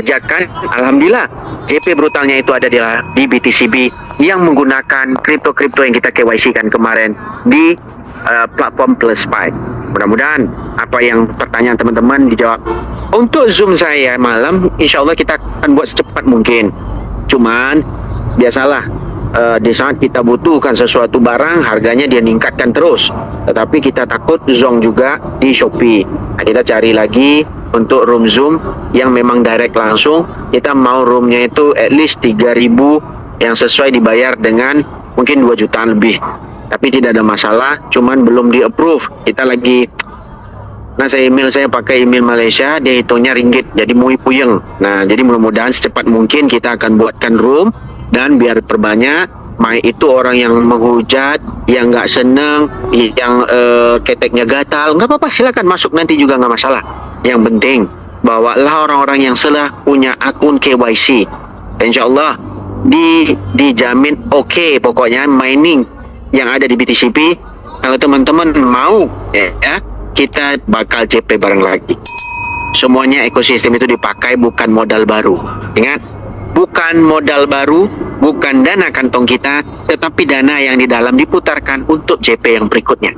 kerjakan, alhamdulillah JP brutalnya itu ada di BTCB yang menggunakan kripto yang kita KYC kan kemarin di platform PlusPy. Mudah-mudahan apa yang pertanyaan teman-teman dijawab. Untuk Zoom saya malam, insya Allah kita akan buat secepat mungkin. Cuman biasalah, di saat kita butuhkan sesuatu barang, harganya dia meningkatkan terus. Tetapi kita takut zong juga di Shopee. Nah, kita cari lagi untuk room Zoom yang memang direct langsung. Kita mau roomnya itu at least 3.000 yang sesuai dibayar dengan mungkin 2 jutaan lebih. Tapi tidak ada masalah, cuman belum di approve. Kita lagi, nah saya pakai email Malaysia, dia hitungnya ringgit, jadi muy puyeng. Nah, jadi mudah-mudahan secepat mungkin kita akan buatkan room. Dan biar perbanyak, itu orang yang menghujat, yang nggak seneng, yang keteknya gatal, nggak apa-apa, silakan masuk nanti juga nggak masalah. Yang penting bawalah orang-orang yang sudah punya akun KYC. Insya Allah dijamin oke, pokoknya mining yang ada di BTCB. Kalau teman-teman mau, ya kita bakal CP bareng lagi. Semuanya ekosistem itu dipakai, bukan modal baru. Ingat, bukan modal baru, bukan dana kantong kita, tetapi dana yang di dalam diputarkan untuk JP yang berikutnya.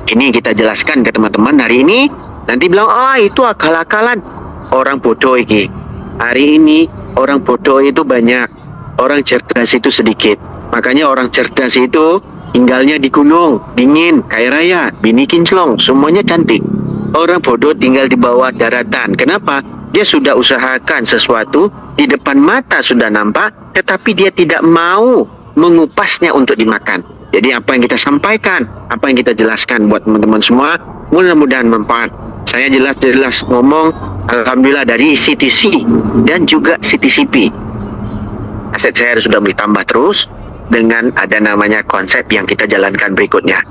Ini kita jelaskan ke teman-teman hari ini. Nanti bilang, itu akal-akalan. Orang bodoh ini. Hari ini orang bodoh itu banyak, orang cerdas itu sedikit. Makanya orang cerdas itu tinggalnya di gunung, dingin, kaya raya, bini kinclong, semuanya cantik. Orang bodoh tinggal di bawah daratan. Kenapa? Dia sudah usahakan sesuatu, di depan mata sudah nampak, tetapi dia tidak mau mengupasnya untuk dimakan. Jadi apa yang kita sampaikan, apa yang kita jelaskan buat teman-teman semua, mudah-mudahan manfaat. Saya jelas-jelas ngomong, alhamdulillah dari CTC dan juga CTCP. Aset saya sudah bertambah terus dengan ada namanya konsep yang kita jalankan berikutnya.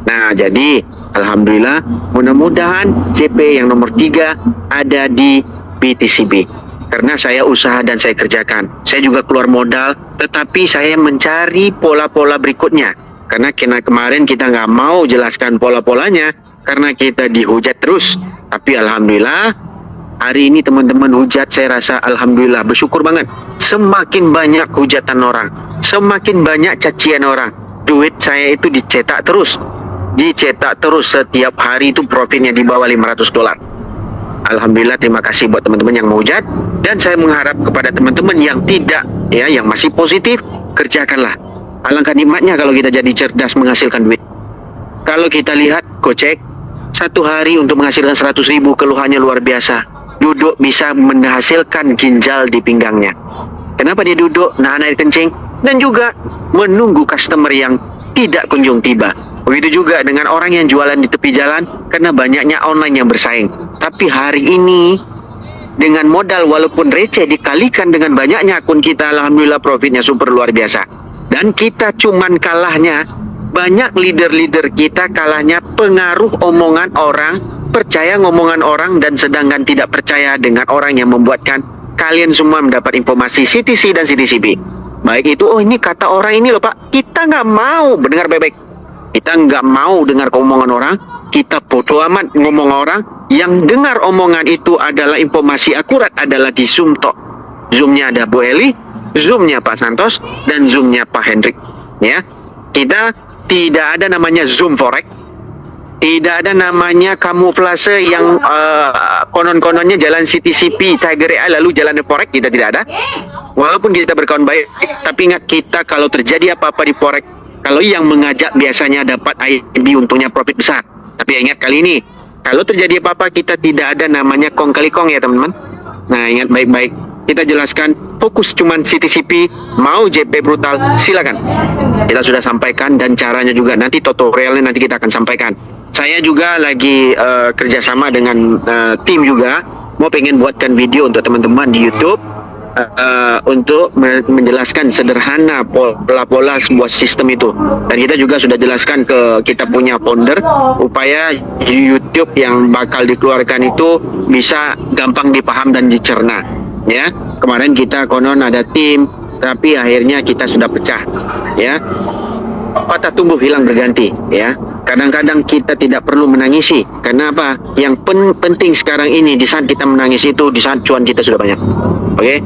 Nah, jadi alhamdulillah, mudah-mudahan CP yang nomor 3 ada di BTCB. Karena saya usaha dan saya kerjakan. Saya juga keluar modal, tetapi saya mencari pola-pola berikutnya. Karena kemarin kita nggak mau jelaskan pola-polanya, karena kita dihujat terus. Tapi alhamdulillah, hari ini teman-teman hujat, saya rasa alhamdulillah, bersyukur banget. Semakin banyak hujatan orang, semakin banyak cacian orang. Duit saya itu dicetak terus setiap hari itu profitnya di bawah $500. Alhamdulillah, terima kasih buat teman-teman yang menghujat, dan saya mengharap kepada teman-teman yang tidak, ya, yang masih positif, kerjakanlah. Alangkah nikmatnya kalau kita jadi cerdas menghasilkan duit. Kalau kita lihat Gojek, satu hari untuk menghasilkan 100.000, keluhannya luar biasa. Duduk bisa menghasilkan ginjal di pinggangnya. Kenapa dia duduk, nahan air kencing, dan juga menunggu customer yang tidak kunjung tiba. Begitu juga dengan orang yang jualan di tepi jalan, karena banyaknya online yang bersaing. Tapi hari ini dengan modal walaupun receh dikalikan dengan banyaknya akun kita, alhamdulillah profitnya super luar biasa. Dan kita cuman kalahnya, banyak leader-leader kita kalahnya pengaruh omongan orang, percaya ngomongan orang, dan sedangkan tidak percaya dengan orang yang membuatkan kalian semua mendapat informasi CTC dan CTCB. Baik itu, ini kata orang ini loh Pak, kita nggak mau mendengar baik-baik. Kita nggak mau dengar omongan orang, kita bodoh amat ngomong orang. Yang dengar omongan itu adalah informasi akurat adalah di Zoom tok. Zoomnya ada Bu Eli, Zoomnya Pak Santos, dan Zoomnya Pak Hendrik. Ya, kita tidak ada namanya Zoom Forex, tidak ada namanya kamuflase yang konon-kononnya jalan CTCP, Tiger AI lalu jalan Forex, kita tidak ada. Walaupun kita berkawan baik, tapi ingat, kita kalau terjadi apa-apa di Forex, kalau yang mengajak biasanya dapat IB, untungnya profit besar. Tapi ingat kali ini, kalau terjadi apa-apa, kita tidak ada namanya kong kali kong ya teman-teman. Nah, ingat baik-baik. Kita jelaskan, fokus cuman CTCP, mau JP brutal, silakan. Kita sudah sampaikan dan caranya juga, nanti tutorialnya nanti kita akan sampaikan. Saya juga lagi kerjasama dengan tim juga, mau pengen buatkan video untuk teman-teman di YouTube, untuk menjelaskan sederhana pola-pola sebuah sistem itu. Dan kita juga sudah jelaskan ke kita punya founder, upaya YouTube yang bakal dikeluarkan itu bisa gampang dipaham dan dicerna. Ya, kemarin kita konon ada tim, tapi akhirnya kita sudah pecah. Ya, patah tumbuh hilang berganti. Ya, Kadang-kadang kita tidak perlu menangisi. Karena apa? Yang penting sekarang ini, di saat kita menangis itu, di saat cuan kita sudah banyak. Oke?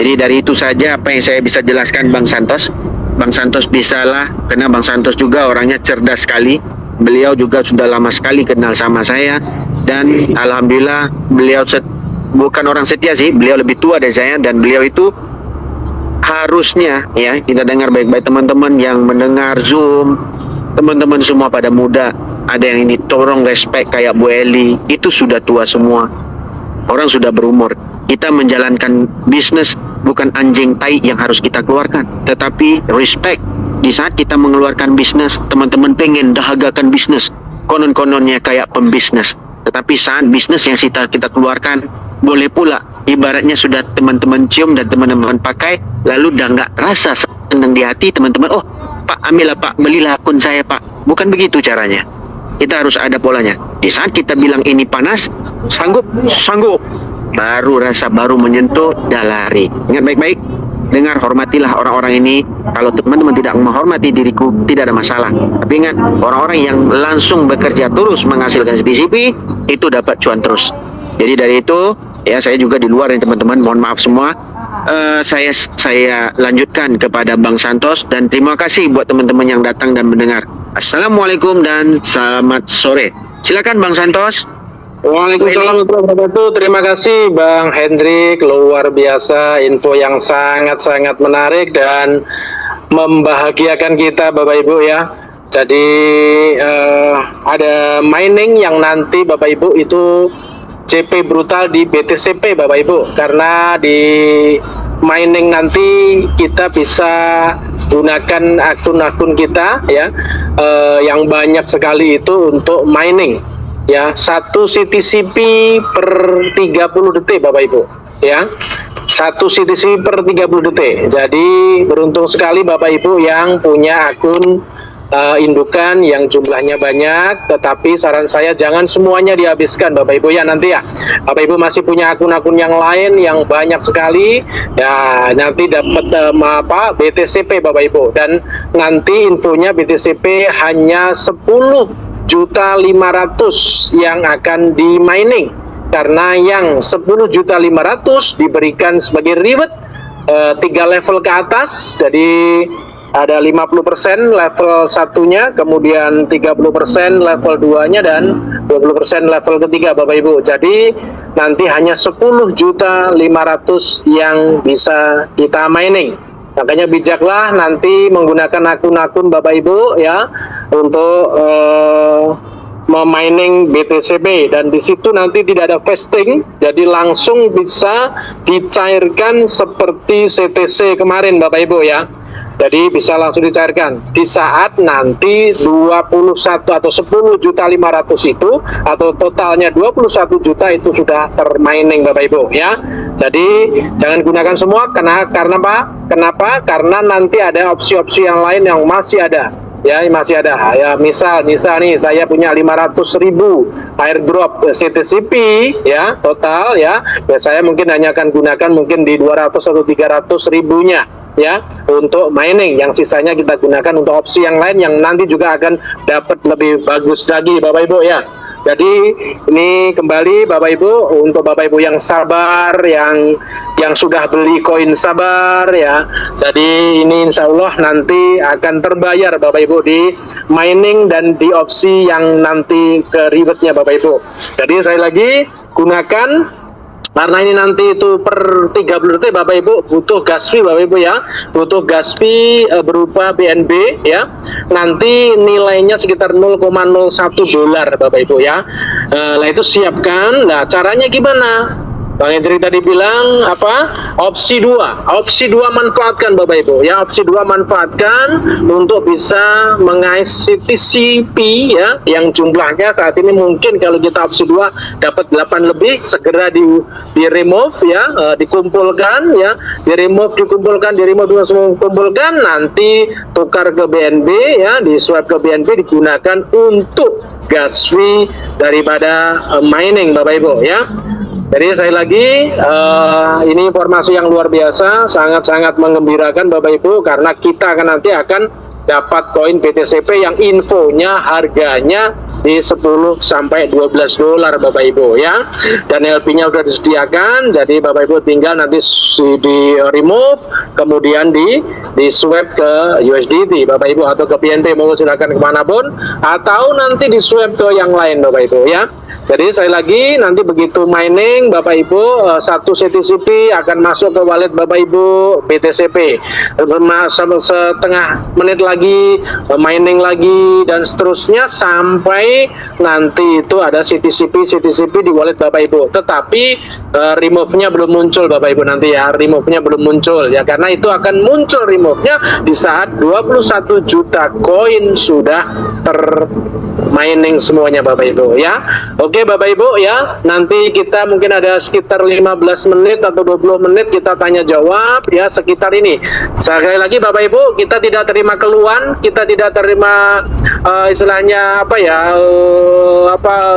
Jadi dari itu saja apa yang saya bisa jelaskan Bang Santos. Bang Santos bisalah, karena Bang Santos juga orangnya cerdas sekali. Beliau juga sudah lama sekali kenal sama saya. Dan alhamdulillah beliau bukan orang setia sih, beliau lebih tua dari saya. Dan beliau itu harusnya, ya, kita dengar baik-baik teman-teman yang mendengar Zoom, teman-teman semua pada muda, ada yang ini tolong respect kayak Bu Eli, itu sudah tua semua, orang sudah berumur. Kita menjalankan bisnis bukan anjing tai yang harus kita keluarkan, tetapi respect. Di saat kita mengeluarkan bisnis, teman-teman pengen dahagakan bisnis, konon-kononnya kayak pembisnis, tetapi saat bisnis yang kita keluarkan, boleh pula ibaratnya sudah teman-teman cium dan teman-teman pakai, lalu dah nggak rasa senang di hati teman-teman, oh Pak ambillah Pak, belilah akun saya Pak. Bukan begitu caranya. Kita harus ada polanya. Di saat kita bilang ini panas, sanggup, baru rasa baru menyentuh, dah lari. Ingat baik-baik, dengar, hormatilah orang-orang ini. Kalau teman-teman tidak menghormati diriku, tidak ada masalah. Tapi ingat, orang-orang yang langsung bekerja terus menghasilkan CTCP, itu dapat cuan terus. Jadi dari itu, ya saya juga di luar ya teman-teman, mohon maaf semua. Saya lanjutkan kepada Bang Santos, dan terima kasih buat teman-teman yang datang dan mendengar. Assalamualaikum dan selamat sore. Silakan Bang Santos. Waalaikumsalam warahmatullahi wabarakatuh. Terima kasih Bang Hendrik, luar biasa, info yang sangat-sangat menarik dan membahagiakan kita Bapak Ibu ya. Jadi ada mining yang nanti Bapak Ibu itu CP brutal di BTCP Bapak Ibu, karena di mining nanti kita bisa gunakan akun-akun kita ya, yang banyak sekali itu untuk mining ya, 1 CTCP per 30 detik Bapak Ibu ya, 1 CTCP per 30 detik. Jadi beruntung sekali Bapak Ibu yang punya akun indukan yang jumlahnya banyak, tetapi saran saya jangan semuanya dihabiskan Bapak Ibu ya nanti ya. Bapak Ibu masih punya akun-akun yang lain yang banyak sekali ya, nanti dapat BTCP Bapak Ibu, dan nanti infonya BTCP hanya 10.500.000 yang akan di mining, karena yang 10.500.000 diberikan sebagai reward 3 level ke atas. Jadi ada 50% level satunya, kemudian 30% level 2-nya, dan 20% level ketiga Bapak Ibu. Jadi nanti hanya 10.500.000 yang bisa kita mining. Makanya bijaklah nanti menggunakan akun-akun Bapak Ibu ya untuk memining BTCP, dan di situ nanti tidak ada vesting, jadi langsung bisa dicairkan seperti CTC kemarin Bapak Ibu ya. Jadi bisa langsung dicairkan di saat nanti 21 atau 10.500.000 itu, atau totalnya 21 juta itu sudah termining Bapak Ibu ya. Jadi jangan gunakan semua, karena apa? Kenapa? Karena nanti ada opsi-opsi yang lain yang masih ada. Ya, masih ada ya, misal nih saya punya 500.000 airdrop CTCP ya total ya, saya mungkin hanya akan gunakan mungkin di 200 atau 300 ribunya ya untuk mining, yang sisanya kita gunakan untuk opsi yang lain yang nanti juga akan dapat lebih bagus lagi Bapak Ibu ya. Jadi ini kembali Bapak Ibu, untuk Bapak Ibu yang sabar, yang sudah beli koin sabar ya. Jadi ini insya Allah nanti akan terbayar Bapak Ibu di mining dan di opsi yang nanti ke rewardnya Bapak Ibu. Jadi saya lagi gunakan, karena ini nanti itu per 30 detik Bapak Ibu butuh gas fee Bapak Ibu ya, butuh gas fee berupa BNB ya, nanti nilainya sekitar 0,01 dolar Bapak Ibu ya. Nah itu siapkan. Nah caranya gimana? Bang Hendrik tadi bilang apa? Opsi 2 manfaatkan Bapak Ibu ya, opsi 2 manfaatkan untuk bisa mengais CTCP ya, yang jumlahnya saat ini mungkin kalau kita opsi 2 dapat 8 lebih, segera di remove ya, dikumpulkan ya, di remove dikumpulkan, nanti tukar ke BNB ya, di swap ke BNB, digunakan untuk gas fee daripada mining Bapak Ibu ya. Jadi saya lagi ini informasi yang luar biasa, sangat-sangat menggembirakan Bapak Ibu, karena kita nanti akan dapat koin BTCP yang infonya harganya di 10 sampai 12 dolar Bapak Ibu ya. Dan LP-nya sudah disediakan, jadi Bapak Ibu tinggal nanti di remove, kemudian di swap ke USDT Bapak Ibu atau ke PNP, mau silakan kemanapun, atau nanti di swap ke yang lain Bapak Ibu ya. Jadi sekali lagi nanti begitu mining Bapak Ibu, satu CTCP akan masuk ke wallet Bapak Ibu BTCP, setengah menit lagi mining lagi dan seterusnya sampai nanti itu ada CTCP di wallet Bapak Ibu. Tetapi remove-nya belum muncul Bapak Ibu nanti ya, remove-nya belum muncul ya, karena itu akan muncul remove-nya di saat 21 juta koin sudah mining semuanya Bapak Ibu ya. Oke Bapak Ibu ya, nanti kita mungkin ada sekitar 15 menit atau 20 menit kita tanya jawab ya sekitar ini. Sekali lagi Bapak Ibu, kita tidak terima keluhan, kita tidak terima istilahnya apa ya,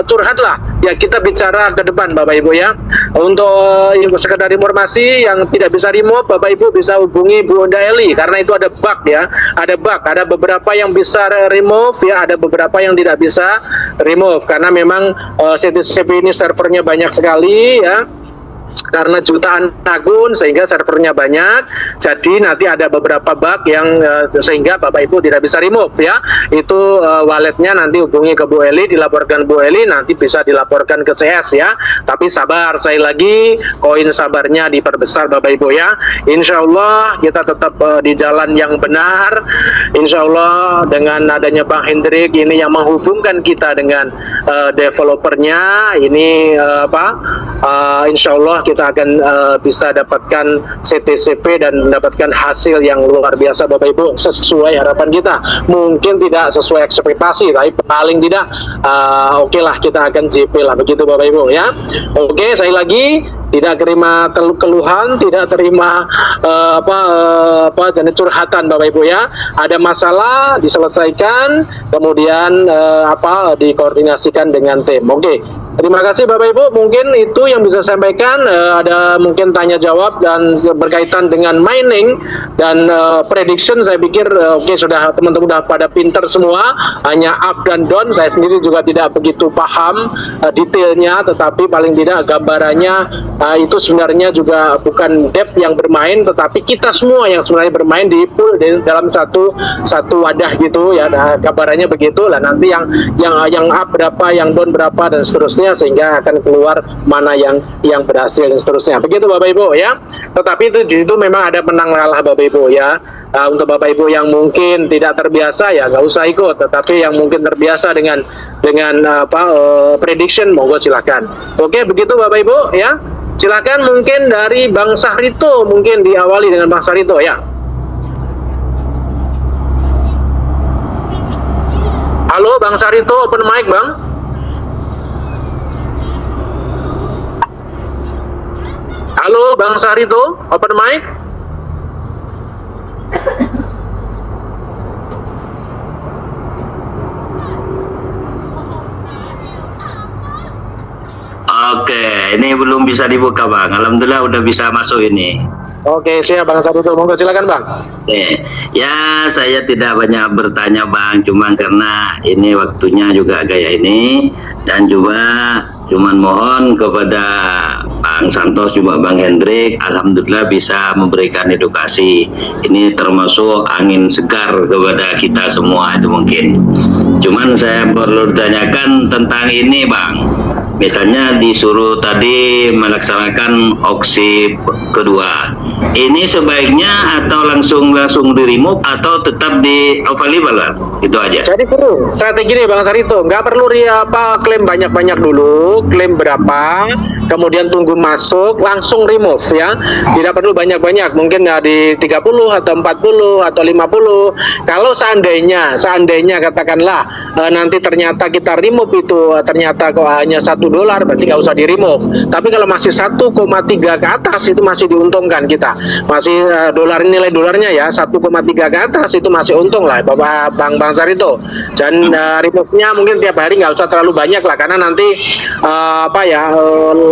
curhat lah ya, kita bicara ke depan Bapak Ibu ya. Untuk sekedar informasi yang tidak bisa remove, Bapak Ibu bisa hubungi Bu Onda Eli karena itu ada bug ya, ada beberapa yang bisa remove ya, ada beberapa yang tidak bisa remove karena memang CTCP ini servernya banyak sekali ya, karena jutaan akun sehingga servernya banyak, jadi nanti ada beberapa bug yang sehingga Bapak Ibu tidak bisa remove ya. Itu walletnya nanti hubungi ke Bu Eli, dilaporkan Bu Eli, nanti bisa dilaporkan ke CS ya. Tapi sabar, saya lagi koin sabarnya diperbesar Bapak Ibu ya. Insya Allah kita tetap di jalan yang benar. Insya Allah dengan adanya Bang Hendrik ini yang menghubungkan kita dengan developernya ini insya Allah kita akan bisa dapatkan CTCP dan mendapatkan hasil yang luar biasa Bapak Ibu, sesuai harapan kita. Mungkin tidak sesuai ekspektasi, tapi paling tidak oke lah, kita akan JP lah, begitu Bapak Ibu ya. Oke, sekali lagi tidak terima keluhan, tidak terima jenis curhatan Bapak Ibu ya. Ada masalah diselesaikan, kemudian dikoordinasikan dengan tim. Oke. Terima kasih Bapak Ibu, mungkin itu yang bisa saya sampaikan. Ada mungkin tanya jawab dan berkaitan dengan mining dan prediction, saya pikir sudah teman-teman sudah pada pinter semua, hanya up dan down. Saya sendiri juga tidak begitu paham detailnya, tetapi paling tidak gambarannya itu sebenarnya juga bukan depth yang bermain, tetapi kita semua yang sebenarnya bermain di pool dalam satu wadah gitu ya. Gambarannya begitu lah, nanti yang up berapa, yang down berapa dan seterusnya, sehingga akan keluar mana yang berhasil dan seterusnya. Begitu Bapak Ibu ya. Tetapi itu di situ memang ada menang kalah Bapak Ibu ya. Untuk Bapak Ibu yang mungkin tidak terbiasa ya nggak usah ikut, tetapi yang mungkin terbiasa dengan prediction, monggo silakan. Oke, begitu Bapak Ibu ya. Silakan mungkin dari Bang Sahrito, mungkin diawali dengan Bang Sahrito ya. Halo Bang Sahrito, open mic Bang. Halo Bang Sahrito, open mic. Oke, ini belum bisa dibuka Bang. Alhamdulillah udah bisa masuk ini. Oke, siap Bang Sahrito, monggo silakan Bang. Ya, saya tidak banyak bertanya Bang, cuman karena ini waktunya juga kayak ini, dan juga cuman mohon kepada Bang Santos juga Bang Hendrik, alhamdulillah bisa memberikan edukasi. Ini termasuk angin segar kepada kita semua itu mungkin. Cuman saya perlu tanyakan tentang ini Bang. Misalnya disuruh tadi melaksanakan opsi kedua, ini sebaiknya atau langsung di remove atau tetap di available Bang? Itu aja. Jadi perlu strategi nih Bang Sahrito, nggak perlu klaim banyak-banyak dulu, klaim berapa, kemudian tunggu masuk, langsung remove ya. Tidak perlu banyak-banyak, mungkin ya di 30 atau 40 atau 50. Kalau seandainya katakanlah nanti ternyata kita remove itu ternyata kok hanya 1 $1 berarti nggak usah di remove. Tapi kalau masih 1,3 ke atas itu masih diuntungkan kita. Masih nilai dolarnya ya 1,3 ke atas itu masih untung lah Bapak Bang Sarito. Dan remove-nya mungkin tiap hari nggak usah terlalu banyak lah karena nanti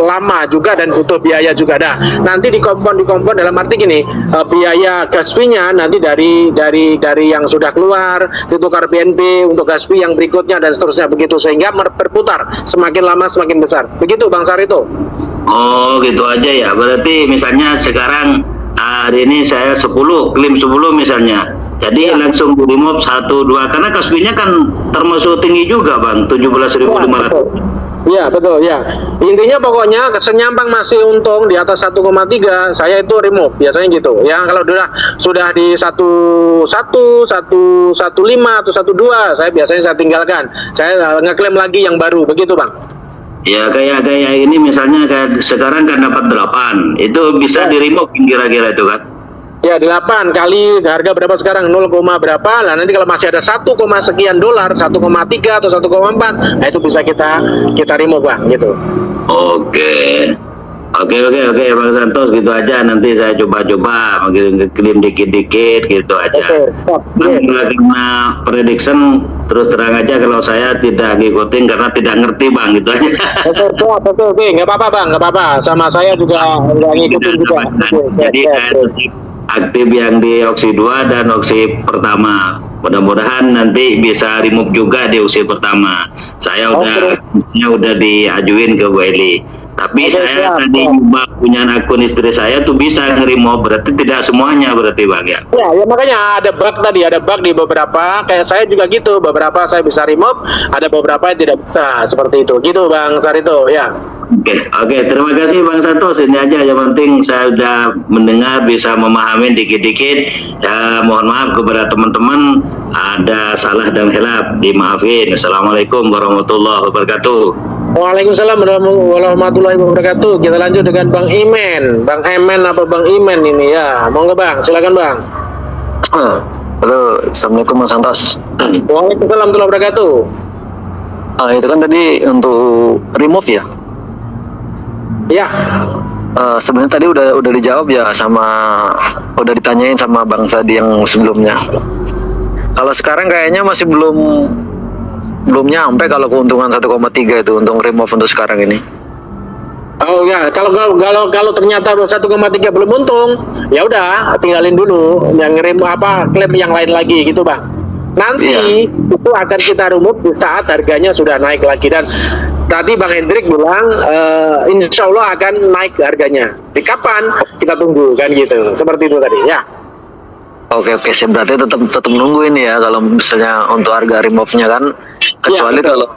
lama juga dan butuh biaya juga. Nah, nanti di kompon dalam arti gini, biaya gas fee-nya nanti dari yang sudah keluar ditukar BNP untuk gas fee yang berikutnya dan seterusnya begitu, sehingga berputar semakin lama semakin besar. Begitu Bang Sarito. Oh gitu aja ya. Berarti misalnya sekarang hari ini saya 10 klaim 10 misalnya. Jadi langsung di remove 1 2 karena gas fee-nya kan termasuk tinggi juga Bang, 17.500. Iya betul ya. Intinya pokoknya senyampang masih untung di atas 1,3 saya itu remove biasanya gitu. Ya kalau sudah di 11, 115 atau 12 saya biasanya tinggalkan. Saya ngeklaim lagi yang baru begitu Bang. Ya kayak ini misalnya kayak sekarang kan dapat 8. Itu bisa di remove kira-kira itu kan. Ya 8 kali harga berapa sekarang 0, berapa lah nanti kalau masih ada 1, sekian dolar 1,3 atau 1,4 nah itu bisa kita remove Bang gitu. Oke Bang Santos gitu aja, nanti saya coba klaim dikit-dikit gitu aja. Karena prediction terus terang aja kalau saya tidak ngikutin karena tidak ngerti Bang gitu aja. Oke, nggak apa-apa Bang, nggak apa-apa, sama saya juga nggak ngikutin juga. Jadi aktif yang di opsi 2 dan opsi pertama. Mudah-mudahan nanti bisa remove juga di opsi pertama. Saya udah diajuin ke Bu Eli. Tapi saya tadi punya akun istri saya tuh bisa nge-remove, berarti tidak semuanya berarti Bang ya. Ya makanya ada bug di beberapa, kayak saya juga gitu, beberapa saya bisa remove, ada beberapa yang tidak bisa, seperti itu. Gitu Bang Sarito ya. Oke, terima kasih Bang Santos. Ini aja yang penting saya sudah mendengar, bisa memahami dikit-dikit. Ya, mohon maaf kepada teman-teman ada salah dan hilaf, dimaafin. Assalamualaikum warahmatullahi wabarakatuh. Waalaikumsalam warahmatullahi wabarakatuh. Kita lanjut dengan Bang Imen. Bang Emen apa Bang Imen ini ya? Monggo Bang, silakan Bang. Halo, Assalamualaikum Mas Santos. Waalaikumsalam warahmatullahi wabarakatuh. Itu kan tadi untuk remove ya? Ya. Sebenarnya tadi udah dijawab ya udah ditanyain sama Bang Sadi yang sebelumnya. Kalau sekarang kayaknya masih belum nyampe kalau keuntungan 1,3 itu untuk remove untuk sekarang ini. Oh ya, kalau ternyata 1,3 belum untung, ya udah tinggalin dulu, yang klaim yang lain lagi gitu Bang. Nanti itu akan kita remove di saat harganya sudah naik lagi, dan tadi Bang Hendrik bilang insya Allah akan naik harganya. Di kapan kita tunggu kan gitu, seperti itu tadi ya. Oke, sih berarti tetap nunggu ini ya kalau misalnya untuk harga remove-nya kan, kecuali kalau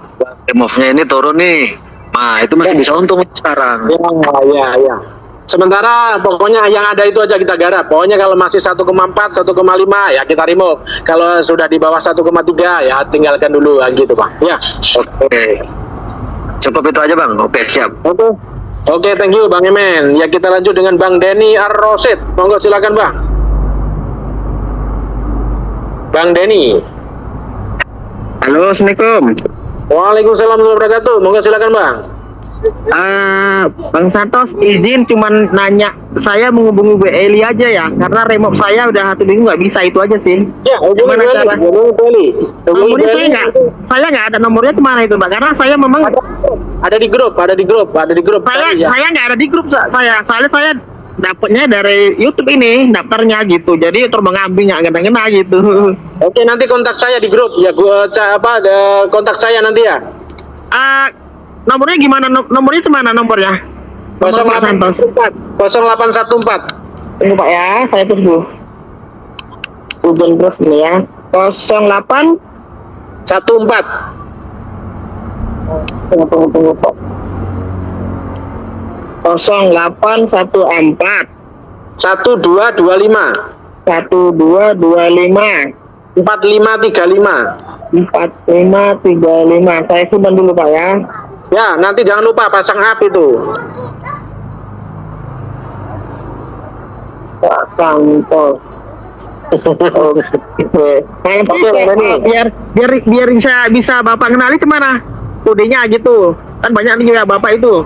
remove-nya ini turun nih, nah itu masih bisa untung sekarang. Ya. Sementara pokoknya yang ada itu aja kita garap. Pokoknya kalau masih 1,4, 1,5 ya kita remove. Kalau sudah di bawah 1,3 ya tinggalkan dulu gitu Bang. Ya. Oke. Cukup itu aja Bang. Oke, siap. Oke, thank you Bang Emen. Ya kita lanjut dengan Bang Denny Ar-Rosid. Monggo silakan Bang. Bang Denny. Halo, Assalamualaikum. Waalaikumsalam warahmatullahi wabarakatuh. Monggo silakan Bang. Bang Santos, izin cuman nanya, saya menghubungi Bu Eli aja ya, karena remove saya udah 1 minggu nggak bisa, itu aja sih. Ya, hubungi Bu Eli. Nomornya saya nggak ada nomornya, kemana itu Mbak? Karena saya memang ada di grup. Saya nggak ada di grup soalnya saya dapatnya dari YouTube ini daftarnya gitu, jadi terbang ambing nggak ngena gitu. Oke, nanti kontak saya di grup ya, kontak saya nanti ya. Nomornya gimana? Nomornya cemana nomornya? 0814. Tunggu Pak ya, saya tunggu. Hubung terus ini ya. 0814. Tunggu Pak. 0814 1225 4535. Saya simpan dulu Pak ya. Ya, nanti jangan lupa pasang app itu. Pak Santos. Biar bisa Bapak kenali kemana? Kodenya gitu. Kan banyak nih ya Bapak itu.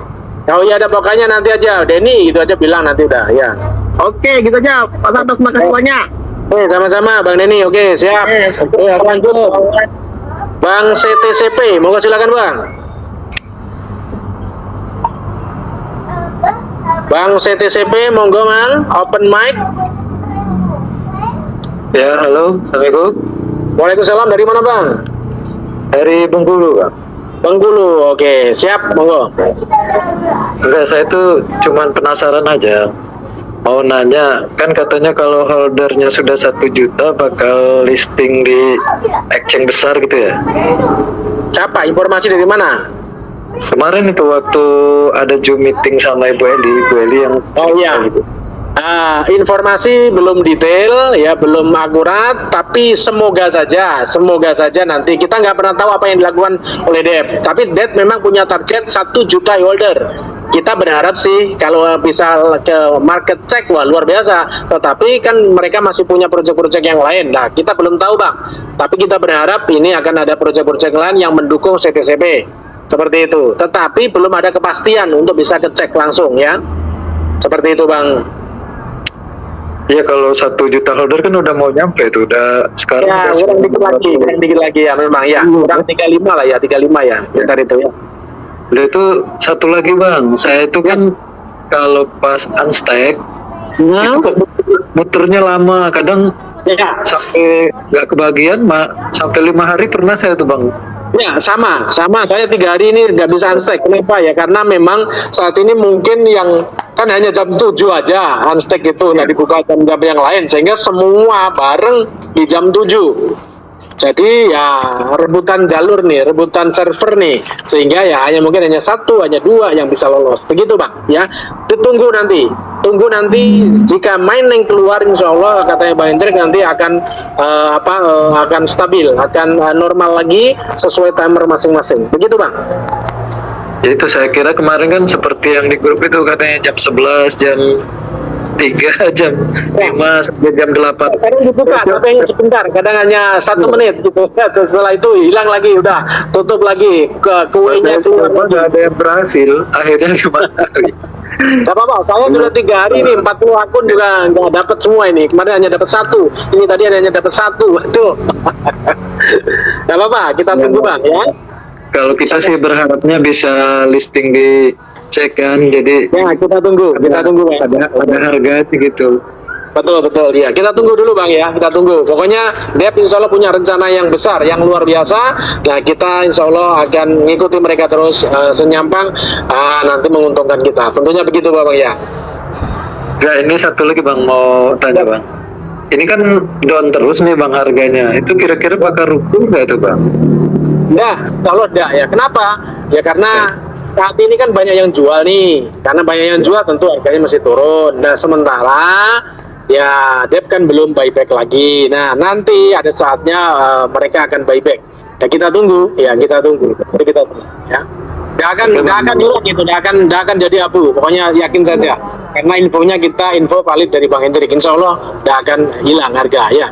Oh iya, ada pokoknya nanti aja Denny gitu aja bilang nanti udah ya. Oke, gitu aja. Pak Santos, makasih banyak. Sama-sama Bang Denny. Oke, siap. Oke, lanjut. Bang CTCP, monggo silakan Bang. Bang CTCP, monggo Bang, open mic. Ya, halo, Assalamualaikum. Waalaikumsalam, dari mana Bang? Dari Bengkulu, Bang. Bengkulu, oke, siap, monggo. Enggak, saya tuh cuman penasaran aja. Mau nanya, kan katanya kalau holdernya sudah 1 juta bakal listing di exchange besar gitu ya. Siapa? Informasi dari mana? Kemarin itu waktu ada Zoom meeting sama Ibu Eli yang Oh iya. gitu. Informasi belum detail ya, belum akurat, tapi semoga saja nanti kita nggak pernah tahu apa yang dilakukan oleh Dep. Tapi Dep memang punya target 1 juta holder. Kita berharap sih kalau bisa ke market check, wah luar biasa. Tetapi kan mereka masih punya proyek-proyek yang lain. Nah, kita belum tahu Bang. Tapi kita berharap ini akan ada proyek-proyek lain yang mendukung CTCP. Seperti itu. Tetapi belum ada kepastian untuk bisa cek langsung ya. Seperti itu Bang. Iya, kalau 1 juta holder kan udah mau nyampe tuh, udah sekarang Ya, udah kurang dikit lagi ya memang ya. Kurang 35 lah ya, 35 ya. Bentar itu ya. Udah itu satu lagi Bang, saya itu kan kalau pas unstack itu kok muternya lama, kadang Ya, sampai nggak kebagian, sampai 5 hari pernah saya tuh Bang. ya sama. Saya 3 hari ini nggak bisa unstack. Kenapa ya? Karena memang saat ini mungkin yang kan hanya jam 7 aja unstack itu, nggak dibuka jam-jam yang lain, sehingga semua bareng di jam 7. Jadi ya rebutan jalur nih, rebutan server nih, sehingga ya mungkin hanya 1, hanya 2 yang bisa lolos. Begitu Bang, ya. Tunggu nanti jika main yang keluar, insya Allah katanya Bang Hendrik nanti akan akan stabil, akan normal lagi sesuai timer masing-masing. Begitu Bang. Ya itu saya kira kemarin kan seperti yang di grup itu katanya jam 11, jam 3, jam 5 sampai jam 8. Kadang dibuka, tapi hanya sebentar, kadang hanya 1 menit gitu. Setelah itu hilang lagi, udah tutup lagi, kuenya keluar. Nggak ada yang berhasil, akhirnya gimana? Gak apa-apa, saya sudah 3 hari nih, 40 akun juga nggak dapat semua ini. Kemarin hanya dapat 1, ini tadi hanya dapat 1. Aduh. Gak apa-apa, kita tunggu Bang ya. Kalau kita sih berharapnya bisa listing di cek kan, jadi Ya, kita tunggu Bang. ada harga gitu. Betul ya, kita tunggu dulu Bang ya, kita tunggu. Pokoknya Dep insya Allah punya rencana yang besar, yang luar biasa. Nah, kita insya Allah akan mengikuti mereka terus senyampang, nanti menguntungkan kita. Tentunya begitu Bang ya. Nah, ini satu lagi Bang, mau tanya Bang. Ini kan down terus nih Bang harganya, itu kira-kira bakal rubuh nggak tuh Bang? Nah, kalau enggak ya, kenapa? Ya karena saat ini kan banyak yang jual nih, karena banyak yang jual tentu harganya masih turun. Nah, sementara ya Dep kan belum buyback lagi. Nah, nanti ada saatnya mereka akan buyback. Ya kita tunggu. Jadi kita tunggu ya. Nggak akan hilang gitu, nggak akan jadi abu. Pokoknya yakin saja. Karena infonya kita info valid dari Bang Hendrik. Insya Allah nggak akan hilang harga ya.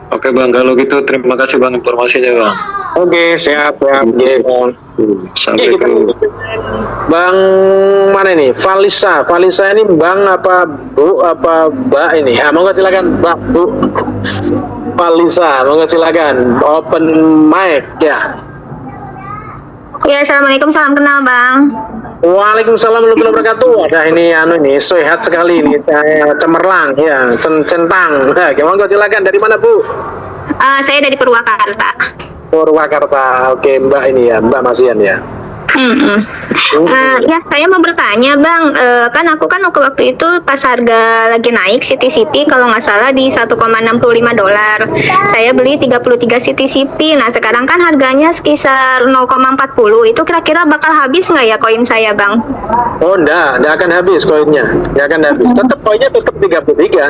Oke Bang, kalau gitu terima kasih Bang informasinya Bang. Oke, siap ya. Sampai Kita ke Bang mana ini? Valisa ini Bang apa Bu apa Mbak ini? Ya, monggo silakan Mbak Bu. Valisa, monggo silakan. Open mic ya. Ya, assalamualaikum, salam kenal Bang. Waalaikumsalam warahmatullahi wabarakatuh. Ada ini sehat sekali ini, cemerlang ya, centang. Nah, monggo silakan. Dari mana Bu? Saya dari Purwakarta. Purwakarta. Oke, Mbak ini ya, Mbak Masian ya. Ya, saya mau bertanya Bang, kan waktu itu pas harga lagi naik CTCP kalau nggak salah di 1,65 dolar. Saya beli 33 CTCP. Nah, sekarang kan harganya sekitar 0,40. Itu kira-kira bakal habis nggak ya koin saya Bang? Oh, enggak akan habis koinnya. Enggak akan habis. Tetap koinnya tetap 33.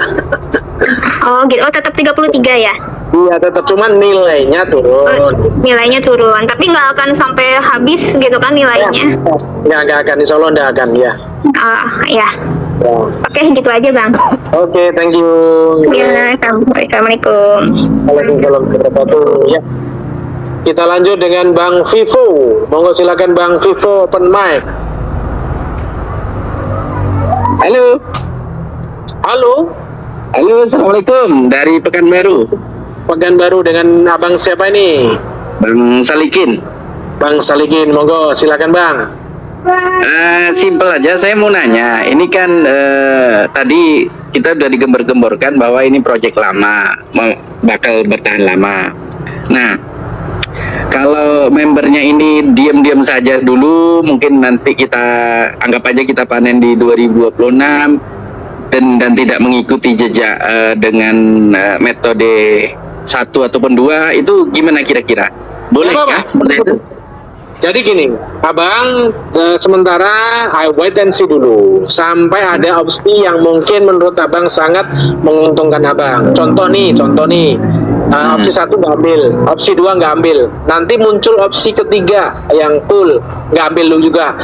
Oh, gitu. Oh, tetap 33 ya? Iya, tetap, cuman nilainya turun. Nilainya turun, tapi nggak akan sampai habis gitu kan nilainya? Nggak akan, insya Allah nggak akan ya. Ya. Oke, gitu aja Bang. Oke, thank you. Ya, assalamualaikum. Waalaikumsalam warahmatullahi wabarakatuh. Ya. kita lanjut dengan Bang Vivo. Monggo silakan Bang Vivo, open mic. Halo, Halo, halo, assalamualaikum dari Pekanbaru, Pekanbaru, dengan Abang siapa ini? Bang Salikin. Bang Salikin, monggo silakan Bang. Simpel aja, saya mau nanya. Ini kan tadi kita udah digembar-gemborkan bahwa ini proyek lama, bakal bertahan lama. Nah, kalau membernya ini diam-diam saja dulu, mungkin nanti kita anggap aja kita panen di 2026 dan tidak mengikuti jejak dengan metode 1 ataupun 2, itu gimana kira-kira? Bolehkah seperti itu? Jadi gini, Abang sementara I wait and see dulu sampai ada opsi yang mungkin menurut Abang sangat menguntungkan Abang. Contoh nih, opsi 1 nggak ambil, opsi 2 nggak ambil. Nanti muncul opsi ketiga yang full, nggak ambil lu juga.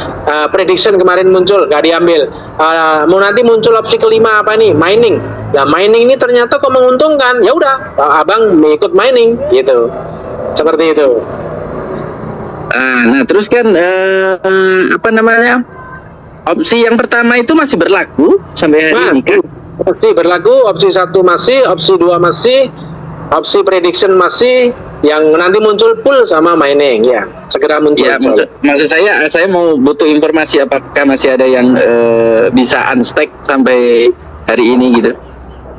Prediction kemarin muncul, nggak diambil. Mau nanti muncul opsi kelima apa nih? Mining. Nah, mining ini ternyata kok menguntungkan. Ya udah, Abang ikut mining gitu. Seperti itu. Nah, terus kan opsi yang pertama itu masih berlaku sampai hari ini kan? Masih berlaku, opsi 1 masih, opsi 2 masih, opsi prediction masih, yang nanti muncul pool sama mining ya, segera muncul. Ya, maksud saya mau butuh informasi apakah masih ada yang bisa unstack sampai hari ini gitu.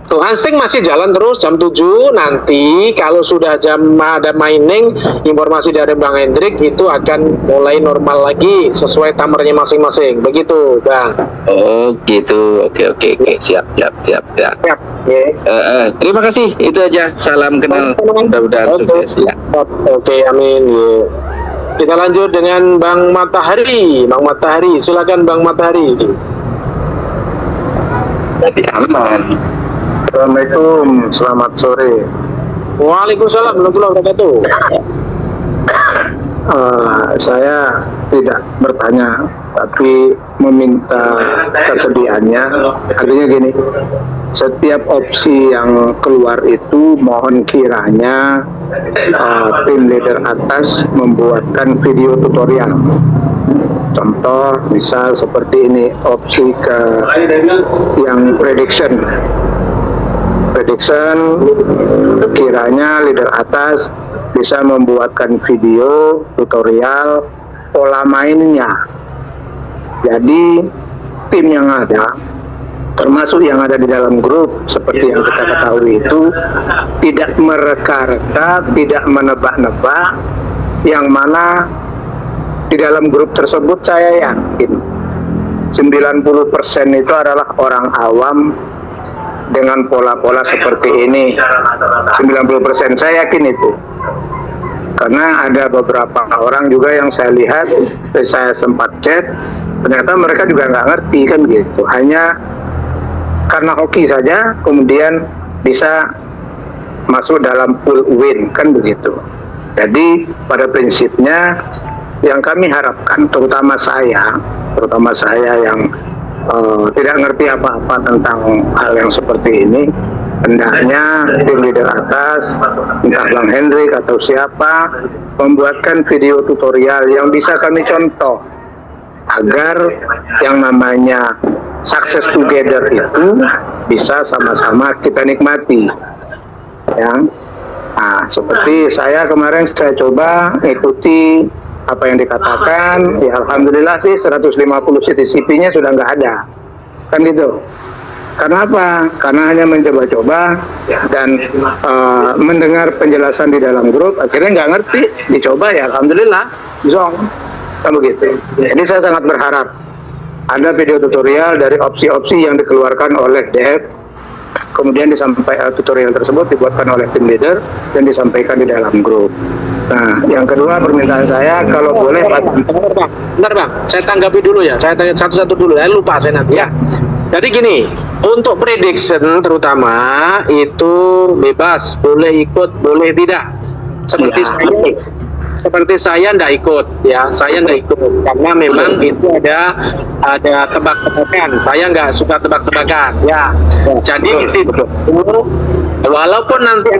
Tuh, unstack masih jalan terus jam 7. Nanti kalau sudah jam ada mining, informasi dari Bang Hendrik itu akan mulai normal lagi sesuai timernya masing-masing. Begitu, Bang. Oh, gitu. Oke. Siap. Ya. Terima kasih. Itu aja. Salam kenal. Mudah-mudahan sukses ya. Oke, amin. Ya. Kita lanjut dengan Bang Matahari. Bang Matahari, silakan Bang Matahari. Jadi aman. Assalamualaikum, selamat sore. Waalaikumsalam warahmatullahi wabarakatuh. Saya tidak bertanya, tapi meminta kesediaannya. Artinya gini, setiap opsi yang keluar itu mohon kiranya tim leader atas membuatkan video tutorial. Contoh, misal seperti ini, opsi ke yang prediction, kiranya leader atas bisa membuatkan video tutorial pola mainnya. Jadi tim yang ada, termasuk yang ada di dalam grup, seperti yang kita ketahui itu tidak mereka-reka, tidak menebak-nebak, yang mana di dalam grup tersebut saya yakin 90% itu adalah orang awam dengan pola-pola seperti ini. 90% saya yakin itu, karena ada beberapa orang juga yang saya lihat, saya sempat chat, ternyata mereka juga nggak ngerti kan gitu, hanya karena hoki saja kemudian bisa masuk dalam pool win kan begitu. Jadi pada prinsipnya yang kami harapkan, terutama saya yang tidak ngerti apa-apa tentang hal yang seperti ini, hendaknya tim leader atas, entah Bang Hendrik atau siapa, membuatkan video tutorial yang bisa kami contoh, agar yang namanya success together itu bisa sama-sama kita nikmati ya. Nah, seperti saya kemarin saya coba ikuti apa yang dikatakan, ya alhamdulillah sih 150 CTCP-nya sudah nggak ada, kan gitu. Karena apa? Karena hanya mencoba-coba dan mendengar penjelasan di dalam grup, akhirnya nggak ngerti, dicoba ya alhamdulillah, zong, kan begitu. Jadi saya sangat berharap ada video tutorial dari opsi-opsi yang dikeluarkan oleh dev, kemudian disampaikan tutorial tersebut dibuatkan oleh tim leader dan disampaikan di dalam grup. Nah, yang kedua permintaan saya, kalau boleh Bentar bang, saya tanggapi dulu ya, saya tanya satu-satu dulu, saya lupa saya nanti ya. Jadi gini, untuk prediction terutama itu bebas, boleh ikut, boleh tidak. Seperti saya ndak ikut ya, saya ndak ikut karena memang itu ada tebak-tebakan. Saya nggak suka tebak-tebakan ya. Jadi di situ Walaupun nanti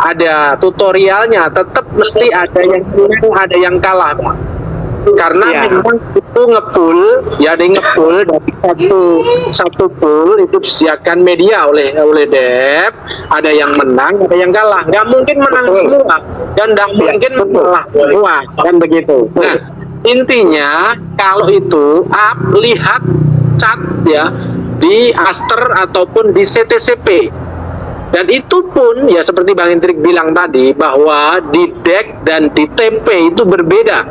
ada tutorialnya, tetap mesti ada yang menang, ada yang kalah, Bang. Karena memang itu ngepool, ya ada yang ngepool dari satu pool itu disediakan media oleh Dev, ada yang menang, ada yang kalah. Nggak mungkin menang semua dan nggak mungkin kalah semua, kan begitu. Nah, intinya kalau itu lihat chat ya di Aster ataupun di CTCP. Dan itu pun ya seperti Bang Hendrik bilang tadi bahwa di DEC dan di TP itu berbeda.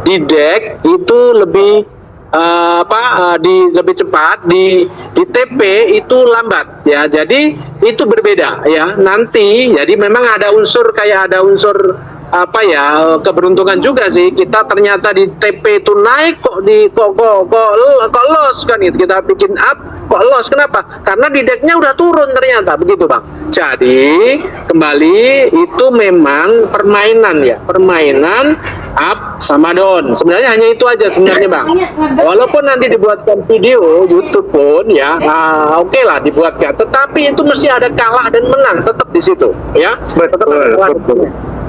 Di DEC itu lebih lebih cepat, di TP itu lambat ya. Jadi itu berbeda ya. Nanti jadi memang ada unsur keberuntungan juga sih, kita ternyata di TP itu naik kok loss kan gitu. Kita bikin up kok loss, kenapa? Karena di decknya udah turun ternyata, begitu Bang. Jadi kembali itu memang permainan up sama down. Sebenarnya hanya itu aja sebenarnya Bang. Walaupun nanti dibuatkan video YouTube pun ya, oke lah dibuatkan, tetapi itu mesti ada kalah dan menang tetap di situ ya. Betul.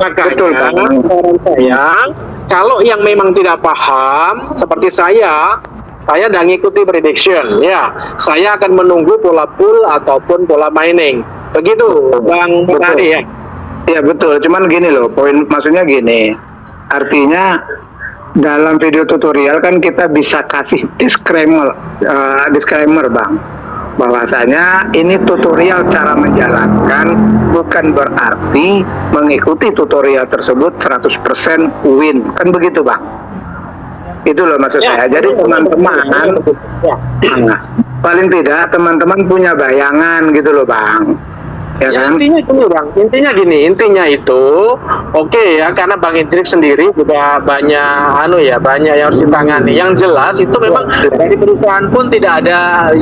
Makanya saran saya, kalau yang memang tidak paham seperti saya tidak ngikuti prediction ya, saya akan menunggu pola pool ataupun pola mining, begitu Bang Muradi ya. Ya betul, cuman gini loh, maksudnya gini, artinya dalam video tutorial kan kita bisa kasih disclaimer Bang, bahwasanya ini tutorial cara menjalankan, bukan berarti mengikuti tutorial tersebut 100% win, kan begitu Bang? Itu loh maksud saya. Jadi teman-teman, paling tidak teman-teman punya bayangan gitu loh Bang. Ya kan? Intinya itu oke ya, karena Bang Hendrik sendiri juga banyak banyak yang harus ditangani. Yang jelas itu memang dari perusahaan pun tidak ada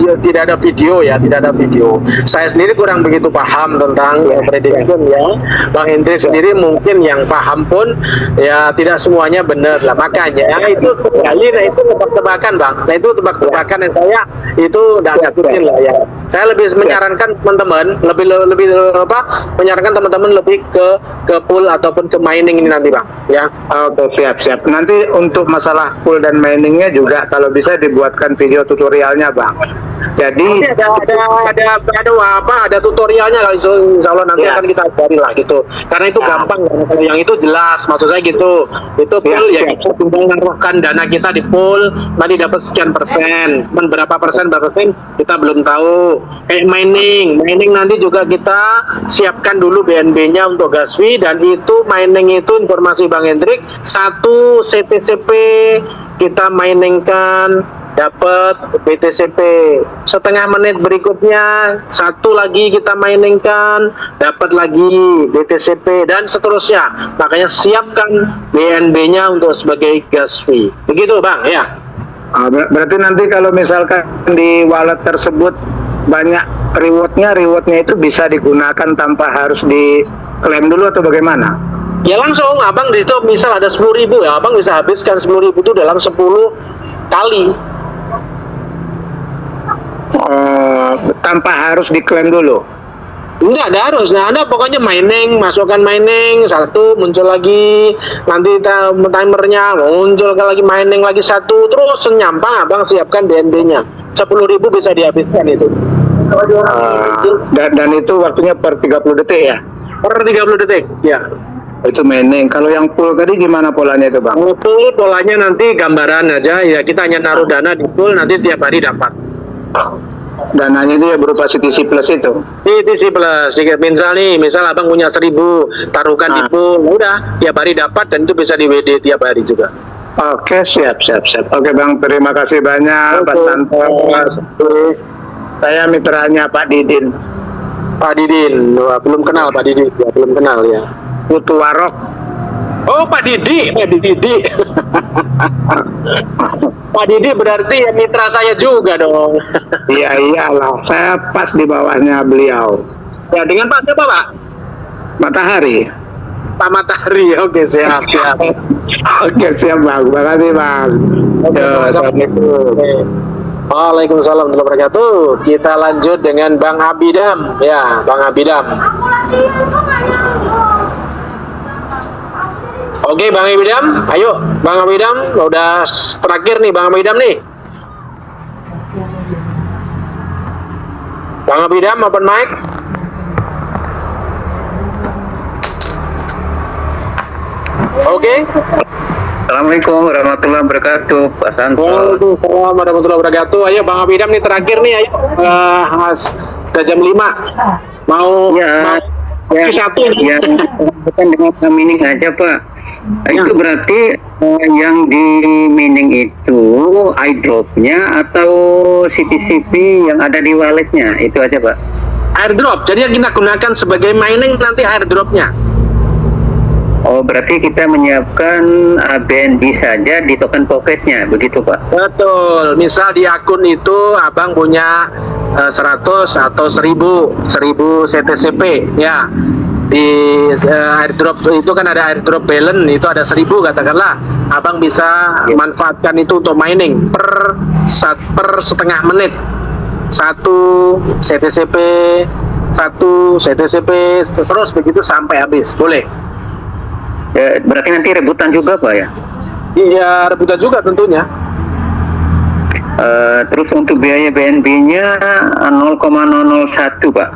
video ya, tidak ada video. Saya sendiri kurang begitu paham tentang prediction ya. Bang Hendrik sendiri mungkin yang paham pun ya tidak semuanya benar lah. Makanya itu itu tebak-tebakan Bang. Nah itu tebak-tebakan yang saya itu tidak ngikutin lah ya. Saya lebih menyarankan teman-teman menyarankan teman-teman lebih ke pool ataupun ke mining ini nanti Bang ya. Oke, siap. Nanti untuk masalah pool dan miningnya juga kalau bisa dibuatkan video tutorialnya Bang. Jadi ada tutorialnya, insya Allah nanti akan kita cari lah gitu. Karena itu gampang, kalau yang itu jelas, maksud saya gitu. Itu pool ya kita tinggal naruhkan dana kita di pool, nanti dapat sekian persen, berapa persen kita belum tahu. Kayak mining nanti juga kita siapkan dulu BNB-nya untuk Gaswi, dan itu mining itu informasi Bang Hendrik, satu CTCP kita miningkan dapat BTCP, setengah menit berikutnya satu lagi kita miningkan dapat lagi BTCP, dan seterusnya. Makanya siapkan BNB-nya untuk sebagai Gaswi, begitu Bang ya. Berarti nanti kalau misalkan di wallet tersebut banyak rewardnya itu bisa digunakan tanpa harus diklaim dulu atau bagaimana? Ya langsung Abang di situ misal ada 10.000 ya, Abang bisa habiskan 10.000 itu dalam 10 kali. Tanpa harus diklaim dulu? Enggak ada harus, ada pokoknya masukkan mining satu, muncul lagi, nanti timernya muncul lagi, mining lagi satu, terus nyampang Abang siapkan BNB-nya 10.000 bisa dihabiskan itu. Dan itu waktunya per 30 detik ya? Per 30 detik ya. Itu mining. Kalau yang pool tadi gimana polanya itu Bang? Pool polanya nanti gambaran aja ya, kita hanya naruh dana di pool, nanti tiap hari dapat. Dananya itu ya berupa CTC Plus itu? CTC Plus, misal Abang punya 1.000, taruhkan di pool, udah tiap hari dapat, dan itu bisa di WD tiap hari juga. Oke, siap. Oke Bang, terima kasih banyak Pak Santos. Saya mitranya Pak Didin. Pak Didin, belum kenal Pak Didin, ya, belum kenal ya. Putu Warok. Oh Pak Didi. Pak Didi berarti ya mitra saya juga dong. Iya iyalah, saya pas di bawahnya beliau. Ya dengan Pak siapa Pak? Matahari. Pak Matahari, oke siap. Oke siap Bang, terima kasih Bang. Assalamualaikum. Waalaikumsalam warahmatullahi wabarakatuh. Kita lanjut dengan Bang Abidam. Ya, Bang Abidam. Oke, Bang Abidam. Ayo, Bang Abidam. Udah terakhir nih, Bang Abidam nih. Bang Abidam, open mic. Oke. Assalamualaikum warahmatullahi wabarakatuh, Pak Santo. Waalaikumsalam warahmatullahi wabarakatuh. Ayo Bang Abidam nih terakhir nih, ayo. Udah jam 5. Mau satu. Ya, bukan dengan mining aja, Pak. Itu berarti yang di mining itu airdropnya atau CTCP yang ada di walletnya, itu aja, Pak. Airdrop, jadi yang kita gunakan sebagai mining nanti airdropnya. Oh, berarti kita menyiapkan BNB saja di token pocketnya, begitu Pak? Betul, misal di akun itu Abang punya 100 atau 1000 CTCP, ya. Di airdrop itu kan ada airdrop balance, itu ada 1000 katakanlah. Abang bisa manfaatkan itu untuk mining per setengah menit. 1 CTCP, terus begitu sampai habis, boleh. Ya, berarti nanti rebutan juga Pak ya? Iya, rebutan juga tentunya. Terus untuk biaya BNB-nya 0,001 Pak?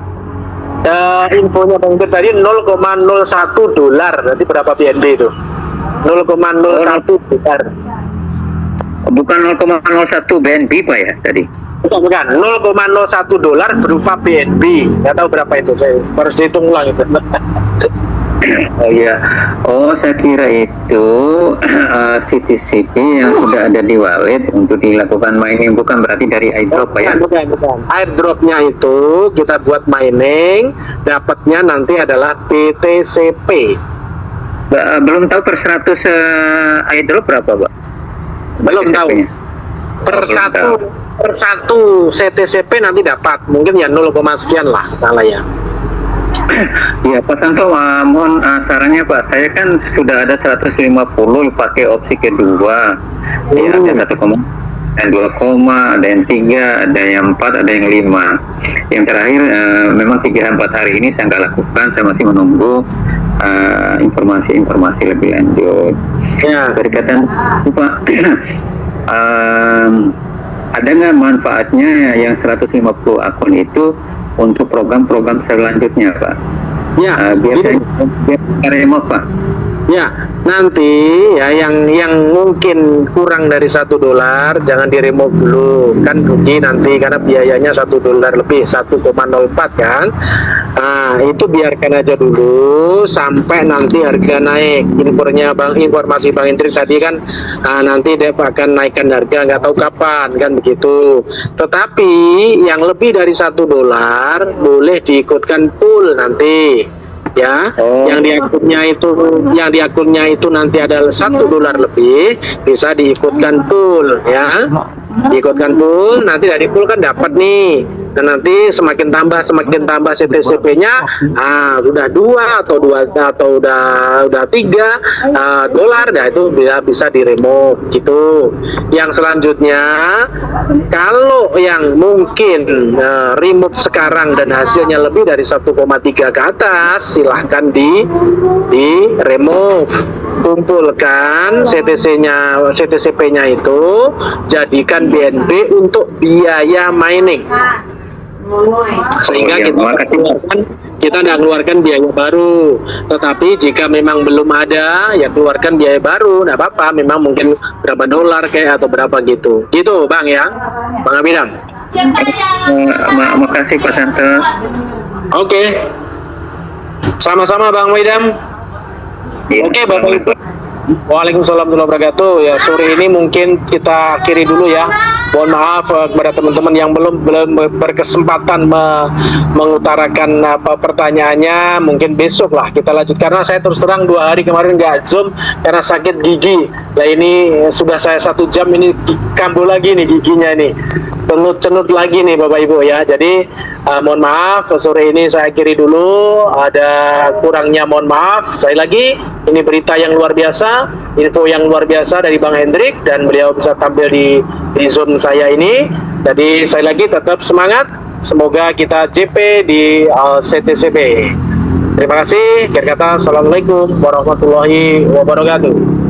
Infonya Bang Dir tadi 0,01 dolar. Berarti berapa BNB itu? 0,01 dolar. Bukan 0,01 BNB Pak ya tadi? Bukan, 0,01 dolar berupa BNB. Nggak tahu berapa itu, saya harus dihitung ulang itu. Oh iya, saya kira itu CTCP yang sudah ada di wallet untuk dilakukan mining, bukan berarti dari airdrop Pak ya? Bukan. Airdropnya itu kita buat mining, dapatnya nanti adalah BTCP. Belum tahu per 100 airdrop berapa Pak? Belum tahu. Per satu CTCP nanti dapat, mungkin ya 0, sekian lah, salah ya. Ya Pak Santo, mohon sarannya Pak, saya kan sudah ada 150 pakai opsi kedua. Ya, ada 1, ada 2, ada yang 3, ada yang 4, ada yang 5. Yang terakhir memang 3-4 hari ini saya nggak lakukan, saya masih menunggu informasi lebih lanjut. Ya. Berkaitan Pak, ada nggak manfaatnya yang 150 akun itu untuk program-program selanjutnya Pak? Ya, biar remote Pak. Ya, nanti ya yang mungkin kurang dari $1 jangan di remove dulu, kan rugi nanti karena biayanya $1 lebih, 1,04 kan. Nah, itu biarkan aja dulu sampai nanti harga naik. Informasi Bang Indri tadi kan nanti dia akan naikkan harga, nggak tahu kapan kan begitu. Tetapi yang lebih dari $1 boleh diikutkan pool nanti. Ya, yang di akunnya itu nanti ada $1 lebih, bisa diikutkan pool ya, diikutkan pool, nanti dari pool kan dapat nih, dan nanti semakin tambah CTCP-nya, sudah 2 atau udah $3, nah itu bisa di remove gitu. Yang selanjutnya, kalau yang mungkin remove sekarang dan hasilnya lebih dari 1,3 ke atas, silahkan di remove, kumpulkan CTCP-nya itu, jadikan BNB untuk biaya mining, sehingga kita tidak keluarkan biaya baru. Tetapi jika memang belum ada, ya keluarkan biaya baru, tidak apa-apa, memang mungkin berapa dolar kayak atau berapa gitu Bang ya, Bang Abidam. Makasih Pak Santo. Oke. Sama-sama Bang Widam. Oke, Bapak Ibu. Waalaikumsalam warahmatullahi wabarakatuh. Ya, sore ini mungkin kita akhiri dulu ya. Mohon maaf kepada teman-teman yang belum berkesempatan mengutarakan pertanyaannya. Mungkin besok lah kita lanjut, karena saya terus terang 2 hari kemarin nggak Zoom karena sakit gigi. Nah ini sudah saya 1 jam ini kambuh lagi nih giginya nih. Cenut lagi nih Bapak Ibu ya. Jadi mohon maaf, sore ini saya akhiri dulu. Ada kurangnya mohon maaf. Sekali lagi, ini berita yang luar biasa, info yang luar biasa dari Bang Hendrik, dan beliau bisa tampil di Zoom saya ini. Jadi sekali lagi tetap semangat, semoga kita JP di CTCB. Terima kasih. Akhir kata, assalamualaikum warahmatullahi wabarakatuh.